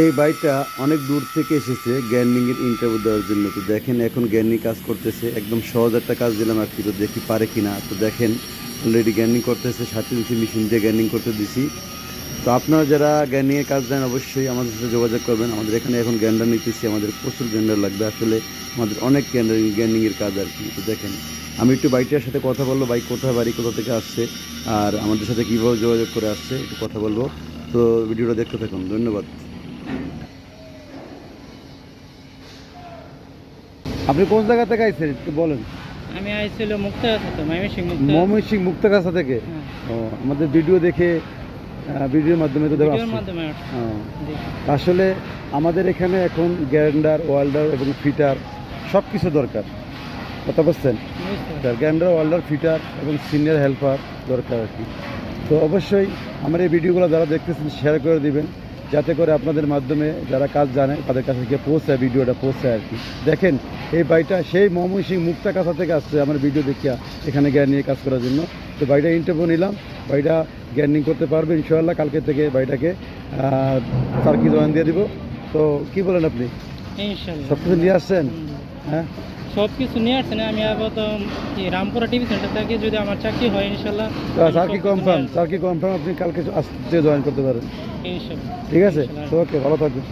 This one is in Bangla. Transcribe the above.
এই ভাইটা অনেক দূর থেকে এসেছে গ্যান্ডিংয়ের ইন্টারভিউ দেওয়ার জন্য। তো দেখেন এখন গ্যান্ডিং কাজ করতেছে, একদম সহজ একটা কাজ দিলাম আর কি, তো দেখি পারে কিনা। তো দেখেন অলরেডি গ্যান্ডিং করতেছে, 7 ইঞ্চি মেশিন দিয়ে গ্যান্ডিং করতে দিছি। তো আপনারা যারা গ্যান্ডিংয়ের কাজ দেন অবশ্যই আমাদের সাথে যোগাযোগ করবেন। আমাদের এখানে এখন গ্যান্ডার নিতেছি, আমাদের প্রচুর গ্যান্ডার লাগবে আসলে, আমাদের অনেক গ্যান্ডিংয়ের কাজ আর কি। তো দেখেন আমি একটু বাইকটার সাথে কথা বলবো, বাইক কোথায়, বাড়ি কোথা থেকে আসছে আর আমাদের সাথে কীভাবে যোগাযোগ করে আসছে একটু কথা বলবো। তো ভিডিওটা দেখতে থাকুন, ধন্যবাদ। আপনি কোন জায়গা থেকে আইছেন একটু বলেন। আমি আইছিল মুক্তাগাছা, তো ময়মনসিংহ ময়মনসিংহ মুক্তাগাছা থেকে। হ্যাঁ, ও, আমাদের ভিডিও দেখে ভিডিওর মাধ্যমে তো দেওয়া ভিডিওর আসছে। মাধ্যমে আসছে। ও, জি। আসলে আমাদের এখানে এখন গ্যান্ডার, ওয়েল্ডার এবং ফিটার সব কিছু দরকার, কথা বলছেন। বুঝতে পারছি। গ্যান্ডার, ওয়েল্ডার, ফিটার এবং সিনিয়র হেল্পার দরকার আর কি। তো অবশ্যই আমার এই ভিডিওগুলো যারা দেখতেছেন শেয়ার করে দিবেন, যাতে করে আপনাদের মাধ্যমে যারা কাজ জানে তাদের কাছে গিয়ে পৌঁছায়, ভিডিওটা পৌঁছায় আর কি। দেখেন এই বাড়িটা সেই ময়মনসিংহ মুক্তাগাছা থেকে আসছে আমার ভিডিও দেখিয়া এখানে জ্ঞান নিয়ে কাজ করার জন্য। তো বাড়িটা ইন্টারভিউ নিলাম, বাড়িটা জ্ঞানিং করতে পারবে ইনশাআল্লাহ। কালকে থেকে বাড়িটাকে সার্কি জয়েন দিয়ে দিব। তো কি বলেন আপনি, ইনশাল্লাহ সব কিছু নিয়ে আসছেন? হ্যাঁ, সব কিছু নিয়ে আসছেন। আমি আপাতত কি রামপুরা টিভি সেন্টার থেকে যদি আমার চাকরি হয় ইনশাল্লাহ আমি সার্কি সবকিছু কনফার্ম, নিয়ে সার্কি কনফার্ম, আপনি কালকে আসতে জয়েন করতে পারেন। আসবো। ইনশাল্লাহ। ঠিক আছে, ইনশাল্লাহ। তো ওকে, ভালো থাকবেন।